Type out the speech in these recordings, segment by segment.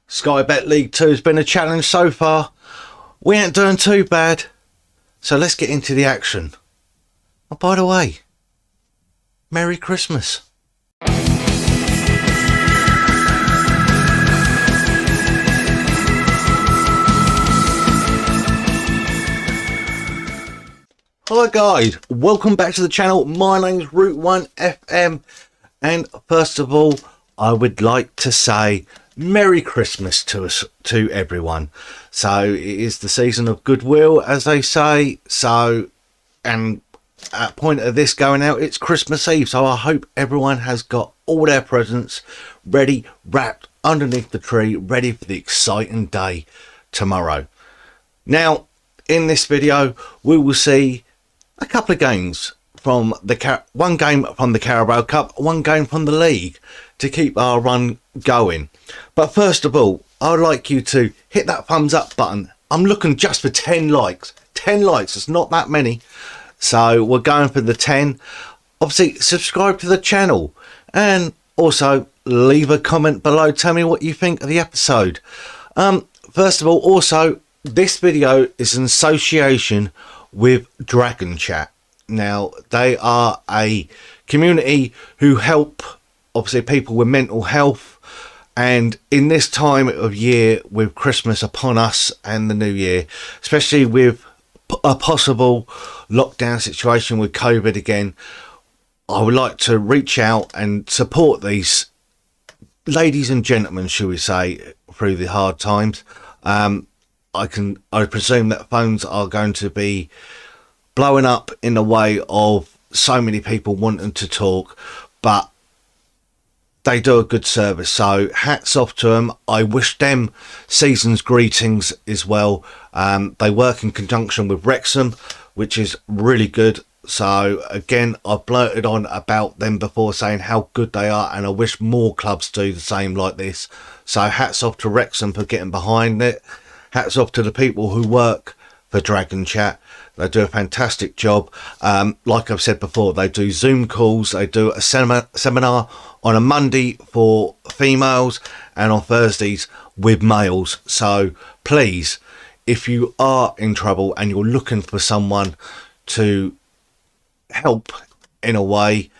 Sky Bet League 2 has been a challenge so far. We ain't doing too bad. So let's get into the action. Oh, by the way, Merry Christmas. Hi guys, welcome back to the channel. My name's Route 1 FM, and first of all, I would like to say Merry Christmas to everyone. So it is the season of goodwill, as they say. So, and at point of this going out, it's Christmas Eve. So I hope everyone has got all their presents ready, wrapped underneath the tree, ready for the exciting day tomorrow. Now, in this video, we will see a couple of games from the one game from the Carabao Cup, one game from the league to keep our run going. But first of all, I would like you to hit that thumbs up button. I'm looking just for 10 likes. 10 likes, it's not that many. So we're going for the 10. Obviously, subscribe to the channel and also leave a comment below. Tell me what you think of the episode. First of all, also, this video is in association with Dragon Chat. Now, they are a community who help obviously people with mental health, and in this time of year with Christmas upon us and the new year, especially with a possible lockdown situation with COVID again, I would like to reach out and support these ladies and gentlemen, shall we say, through the hard times. I presume that phones are going to be blowing up in the way of so many people wanting to talk, but they do a good service. So hats off to them. I wish them season's greetings as well. They work in conjunction with Wrexham, which is really good. So again, I've blurted on about them before, saying how good they are, and I wish more clubs do the same like this. So hats off to Wrexham for getting behind it. Hats off to the people who work for Dragon Chat. They do a fantastic job. Like I've said before, they do Zoom calls. They do a seminar on a Monday for females and on Thursdays with males. So please, if you are in trouble and you're looking for someone to help in a way,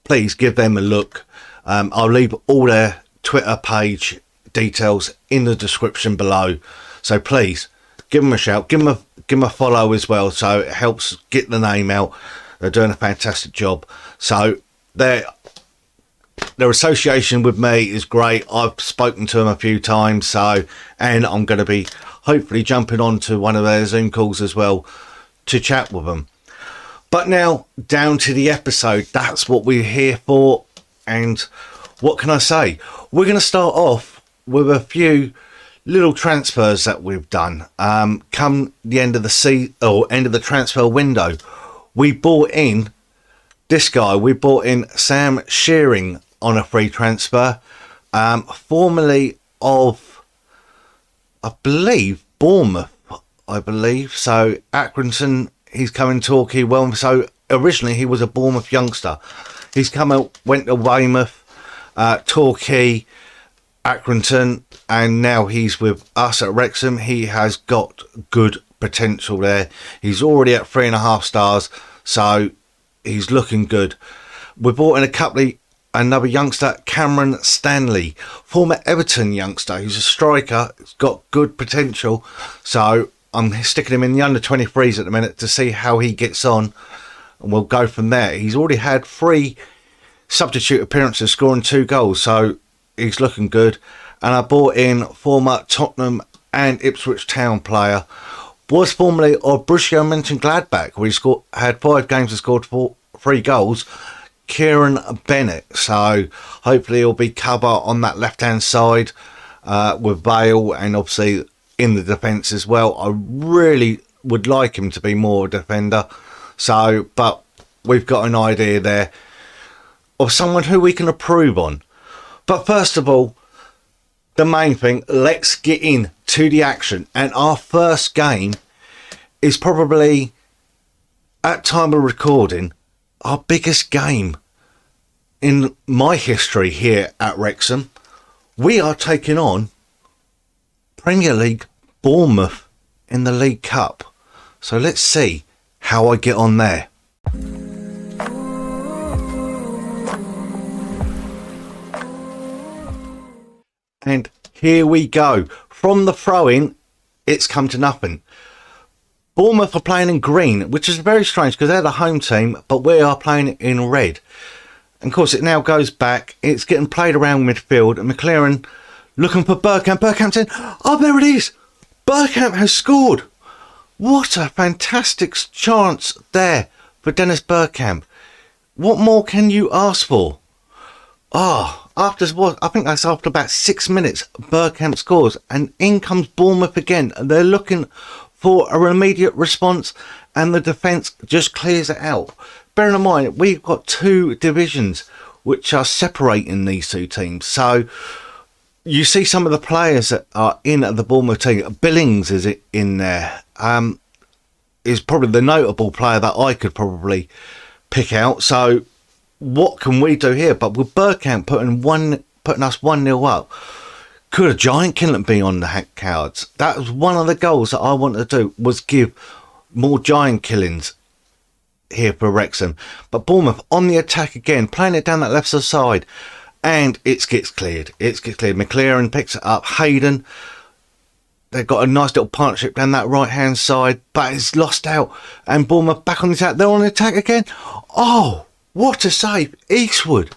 please give them a look. I'll leave all their Twitter page details in the description below. So please give them a shout, give them a follow as well, so it helps get the name out. They're doing a fantastic job. So their association with me is great. I've spoken to them a few times, so, and I'm going to be hopefully jumping on to one of their Zoom calls as well to chat with them. But now down to the episode. That's what we're here for. And what can I say? We're going to start off with a few little transfers that we've done. Come the end of the end of the transfer window, we bought in this guy. We bought in Sam Shearing on a free transfer, formerly of, I believe, Bournemouth. I believe so. Accrington. He's coming Torquay. Well, so originally he was a Bournemouth youngster. He's come out, went to Weymouth, Torquay, Accrington, and now he's with us at Wrexham. He has got good potential there. He's already at 3.5 stars, so he's looking good. We brought in another youngster, Cameron Stanley, former Everton youngster. He's a striker. He's got good potential, so I'm sticking him in the under 23s at the minute to see how he gets on, and we'll go from there. He's already had 3 substitute appearances, scoring 2 goals, so he's looking good. And I bought in former Tottenham and Ipswich Town player, was formerly of Borussia Mönchengladbach, where he had 5 games and scored 3 goals, Kieran Bennett. So hopefully he'll be cover on that left hand side with Bale, and obviously in the defence as well. I really would like him to be more a defender. So, but we've got an idea there of someone who we can improve on. But first of all, the main thing, let's get into the action. And our first game is probably, at time of recording, our biggest game in my history here at Wrexham. We are taking on Premier League Bournemouth in the League Cup. So let's see how I get on there. And here we go. From the throw-in, it's come to nothing. Bournemouth are playing in green, which is very strange because they're the home team, but we are playing in red. And of course, it now goes back. It's getting played around midfield, and McLaren looking for Bergkamp. Bergkamp's in. Oh, there it is. Bergkamp has scored. What a fantastic chance there for Dennis Bergkamp. What more can you ask for? After what, I think that's after about 6 minutes, Bergkamp scores, and in comes Bournemouth again. And they're looking for an immediate response, and the defence just clears it out. Bearing in mind, we've got two divisions which are separating these two teams. So you see some of the players that are in the Bournemouth team. Billings is in there. Is probably the notable player that I could probably pick out. So what can we do here? But with Bergkamp putting us 1-0 up, could a giant killing be on the cards? That was one of the goals that I wanted to do, was give more giant killings here for Wrexham. But Bournemouth on the attack again, playing it down that left side, and it gets cleared. McLaren picks it up. Hayden, they've got a nice little partnership down that right hand side, but it's lost out. And Bournemouth back on the attack. They're on the attack again. Oh, what a save. Eastwood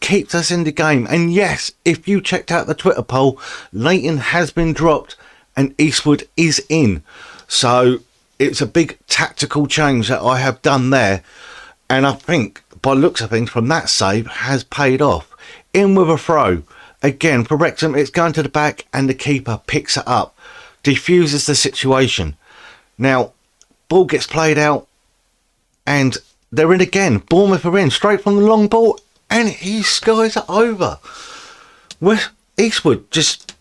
keeps us in the game. And yes, if you checked out the Twitter poll, Leighton has been dropped and Eastwood is in. So it's a big tactical change that I have done there. And I think, by looks of things, from that save has paid off. In with a throw. Again, for Wrexham, it's going to the back and the keeper picks it up. Diffuses the situation. Now, ball gets played out and they're in again. Bournemouth are in, straight from the long ball, and he skies it over. With Eastwood just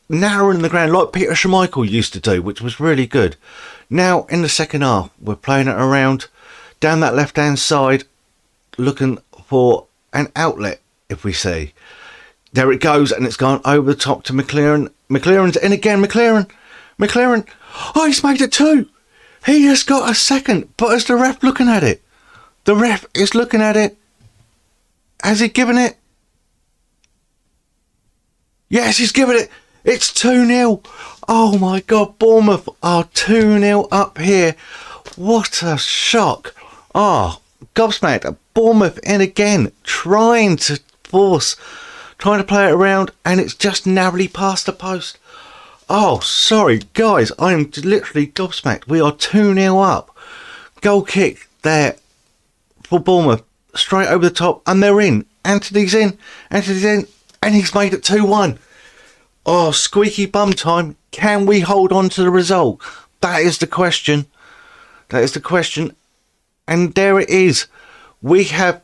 narrowing the ground like Peter Schmeichel used to do, which was really good. Now, in the second half, we're playing it around down that left-hand side, looking for an outlet, if we see. There it goes, and it's gone over the top to McLaren. McLaren's in again. McLaren. Oh, he's made it two. He has got a second, but is the ref looking at it? The ref is looking at it. Has he given it? Yes, he's given it. It's 2-0. Oh my God, Bournemouth are 2-0 up here. What a shock. Gobsmacked. Bournemouth in again, trying to play it around, and it's just narrowly past the post. Oh, sorry, guys, I am literally gobsmacked. We are 2-0 up. Goal kick there for Bournemouth, straight over the top, and they're in. Anthony's in, and he's made it 2-1. Oh, squeaky bum time. Can we hold on to the result? That is the question. And there it is. We have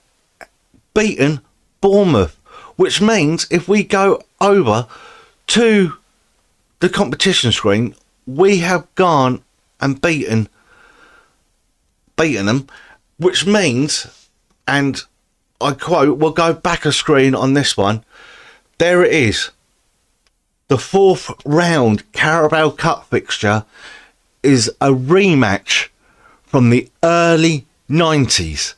beaten Bournemouth, which means if we go over to the competition screen, we have gone and beaten them, which means, and I quote, we'll go back a screen on this one. There it is. The fourth round Carabao Cup fixture is a rematch from the early 90s.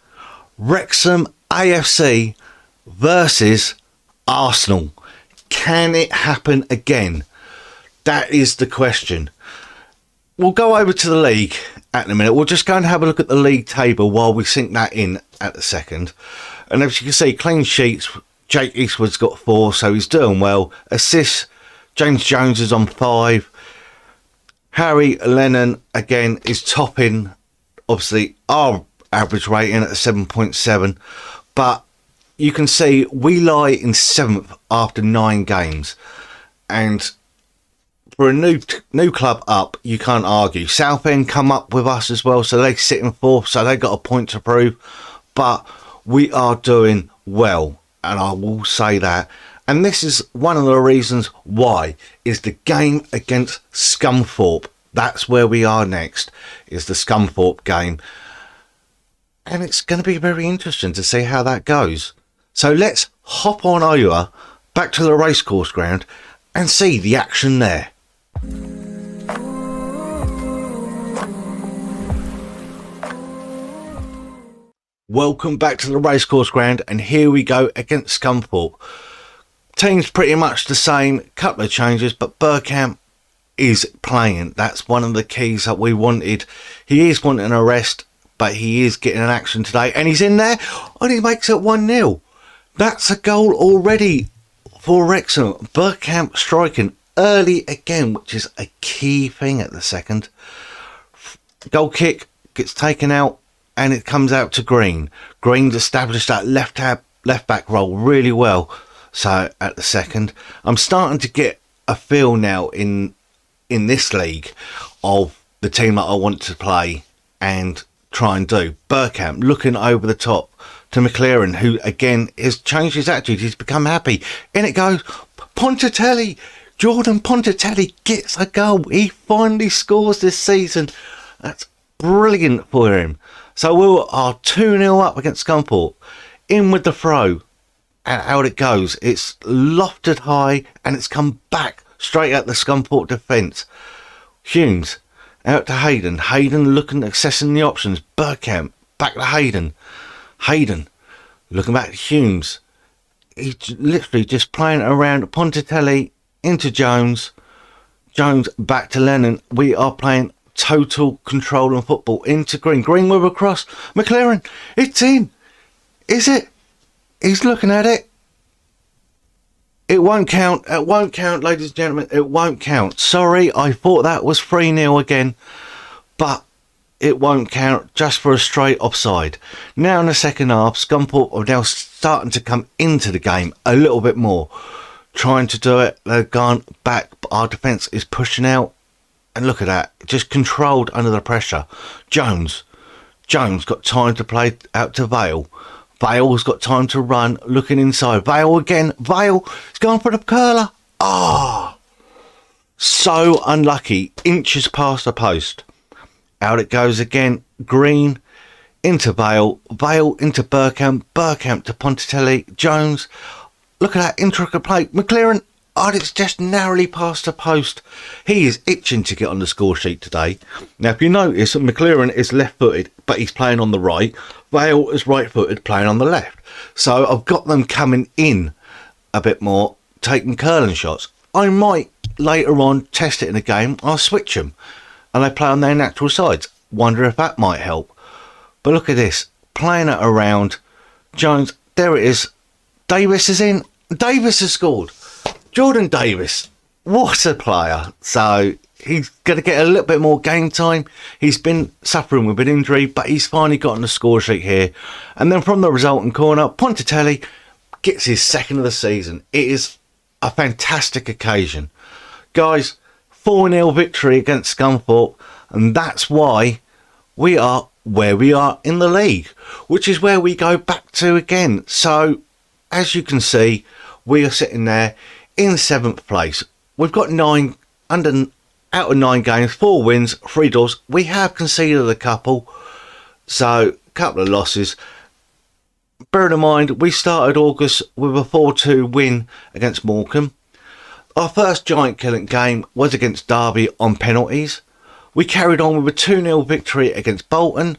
Wrexham AFC versus Arsenal. Can it happen again? That is the question. We'll go over to the league at a minute. We'll just go and have a look at the league table while we sink that in at the second. And as you can see, clean sheets, Jake Eastwood's got 4, so he's doing well. Assists, James Jones is on 5. Harry Lennon, again, is topping, obviously, our average rating at 7.7. But you can see we lie in 7th after 9 games. And for a new club up, you can't argue. Southend come up with us as well, so they sit in 4th, so they got a point to prove. But we are doing well, and I will say that. And this is one of the reasons why, is the game against Scunthorpe. That's where we are next, is the Scunthorpe game. And it's going to be very interesting to see how that goes. So let's hop on over back to the racecourse ground and see the action there. Welcome back to the racecourse ground, and here we go against Scunthorpe. Team's pretty much the same, couple of changes, but Bergkamp is playing. That's one of the keys that we wanted. He is wanting a rest, but he is getting an action today, and he's in there, and he makes it 1-0. That's a goal already for Wrexham. Bergkamp striking early again, which is a key thing at the second. Goal kick gets taken out, and it comes out to Green. Green's established that left back role really well. So at the second, I'm starting to get a feel now in this league of the team that I want to play and try and do. Bergkamp looking over the top to McLaren, who again has changed his attitude. He's become happy. In it goes. Ponticelli. Jordan Ponticelli gets a goal. He finally scores this season. That's brilliant for him. So we are 2-0 up against Scunthorpe. In with the throw. And out it goes. It's lofted high and it's come back straight at the Scunthorpe defence. Humes out to Hayden. Hayden looking, accessing the options. Bergkamp back to Hayden. Hayden looking back to Humes. He's literally just playing around. Ponticelli into Jones. Jones back to Lennon. We are playing total control of football into Green. Green with a cross. McLaren. It's in. Is it? He's looking at it. It won't count. It won't count, ladies and gentlemen. It won't count. Sorry, I thought that was 3-0 again. But it won't count, just for a straight offside. Now in the second half, Scunthorpe are now starting to come into the game a little bit more. Trying to do it. They've gone back. Our defence is pushing out. And look at that. Just controlled under the pressure. Jones got time to play out to Vale. Vale's got time to run. Looking inside. Vale again. Vale. He's gone for the curler. Ah. So unlucky. Inches past the post. Out it goes again. Green into Vale. Vale into Bergkamp. Bergkamp to Ponticelli. Jones. Look at that intricate play. McLaren. Oh, it's just narrowly past the post. He is itching to get on the score sheet today. Now, if you notice, McLaren is left-footed, but he's playing on the right. Vale is right-footed, playing on the left. So I've got them coming in a bit more, taking curling shots. I might, later on, test it in a game. I'll switch them, and they play on their natural sides. Wonder if that might help. But look at this. Playing it around. Jones, there it is. Davis is in. Davis has scored. Jordan Davis, what a player. So he's going to get a little bit more game time. He's been suffering with an injury, but he's finally got on the score sheet here. And then from the resulting corner, Ponticelli gets his second of the season. It is a fantastic occasion. Guys, 4-0 victory against Scunthorpe, and that's why we are where we are in the league, which is where we go back to again. So, as you can see, we are sitting there in 7th place. We've got out of 9 games, 4 wins, 3 draws. We have conceded a couple, so a couple of losses. Bear in mind, we started August with a 4-2 win against Morecambe. Our first giant killing game was against Derby on penalties. We carried on with a 2-0 victory against Bolton,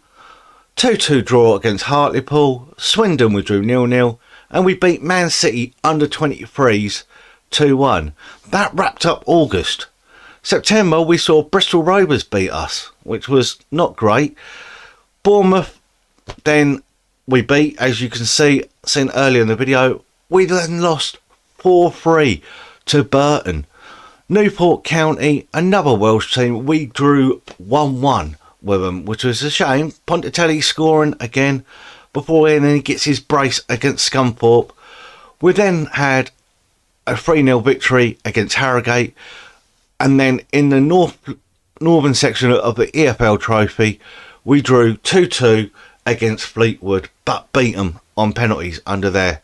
2-2 draw against Hartlepool, Swindon we drew 0-0, and we beat Man City under 23s 2-1. That wrapped up August. September we saw Bristol Rovers beat us, which was not great. Bournemouth then we beat, as you can see, seen earlier in the video. We then lost 4-3 to Burton. Newport County, another Welsh team, we drew 1-1 with them, which was a shame. Ponticelli scoring again before he gets his brace against Scunthorpe. We then had a 3-0 victory against Harrogate, and then in the northern section of the EFL Trophy we drew 2-2 against Fleetwood, but beat them on penalties under their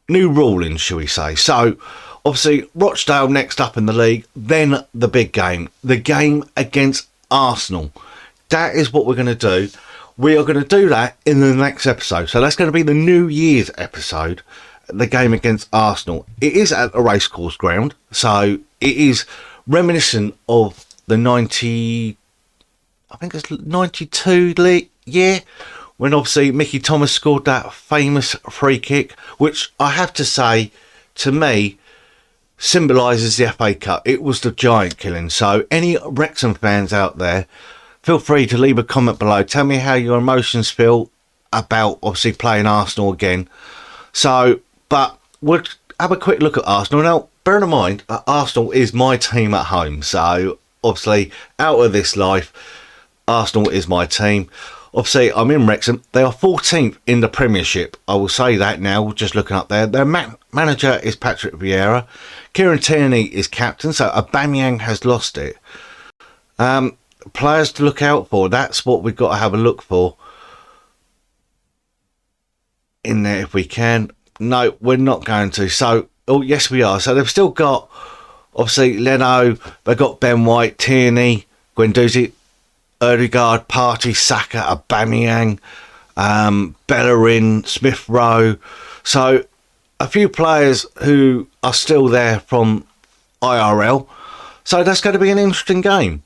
new ruling, shall we say. So obviously Rochdale next up in the league, then the big game, the game against Arsenal. That is what we're going to do. We are going to do that in the next episode. So that's going to be the New Year's episode. the game against Arsenal. It is at a racecourse ground, so it is reminiscent of the 92 year, when obviously Mickey Thomas scored that famous free kick, which I have to say, to me, symbolises the FA Cup. It was the giant killing. So any Wrexham fans out there, feel free to leave a comment below. Tell me how your emotions feel about obviously playing Arsenal again. So, but we'll have a quick look at Arsenal. Now, bear in mind, Arsenal is my team at home. So, obviously, out of this life, Arsenal is my team. Obviously, I'm in Wrexham. They are 14th in the Premiership. I will say that now, just looking up there. Their manager is Patrick Vieira. Kieran Tierney is captain, so Aubameyang has lost it. Players to look out for. That's what we've got to have a look for in there if we can. No, we're not going to. So, oh, yes, we are. So they've still got, obviously, Leno. They've got Ben White, Tierney, Guendouzi, Odegaard, Partey, Saka, Aubameyang, Bellerin, Smith Rowe. So a few players who are still there from IRL. So that's going to be an interesting game.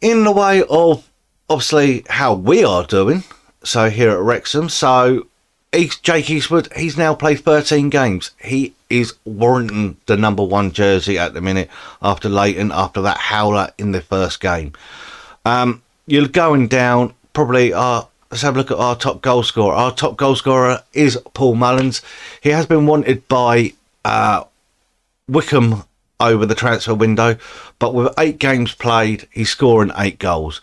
In the way of obviously how we are doing. So here at Wrexham. So Jake Eastwood, he's now played 13 games. He is warranting the #1 jersey at the minute after Leighton, after that howler in the first game. You're going down probably. Let's have a look at our top goal scorer. Our top goal scorer is Paul Mullins. He has been wanted by Wickham over the transfer window, but with 8 games played, he's scoring 8 goals.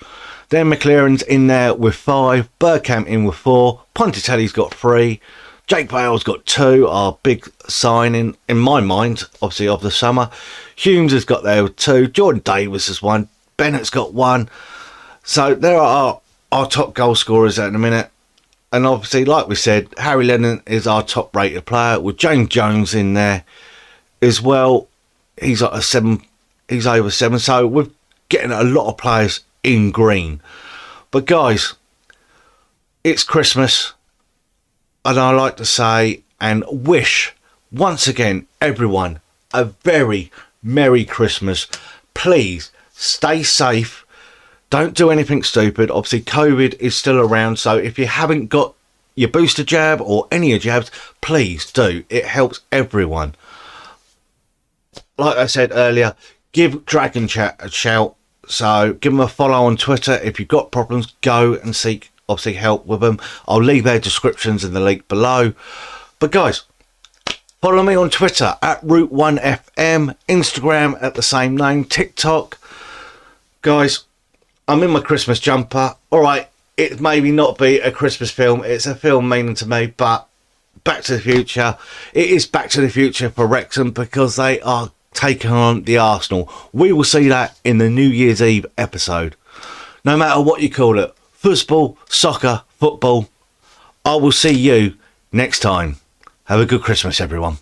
Then McLaren's in there with 5, Bergkamp in with 4, Ponticelli's got 3, Jake Bale's got 2, our big signing in my mind, obviously of the summer. Humes has got there with 2, Jordan Davis has 1, Bennett's got 1. So there are our top goal scorers at the minute. And obviously, like we said, Harry Lennon is our top rated player, with James Jones in there as well. He's at a 7, he's over 7. So we're getting a lot of players in green. But guys, it's Christmas, and I like to say and wish once again everyone a very Merry Christmas. Please stay safe. Don't do anything stupid. Obviously, COVID is still around, so if you haven't got your booster jab or any of jabs, please do. It helps everyone. Like I said earlier, give Dragon Chat a shout. So give them a follow on Twitter. If you've got problems, go and seek, obviously, help with them. I'll leave their descriptions in the link below. But guys, follow me on Twitter at Root1FM, Instagram at the same name, TikTok. Guys, I'm in my Christmas jumper. Alright, it maybe not be a Christmas film. It's a film meaning to me, but Back to the Future. It is Back to the Future for Wrexham because they are taking on the Arsenal. We will see that in the New Year's Eve episode. No matter what you call it. Football, soccer, football. I will see you next time. Have a good Christmas, everyone.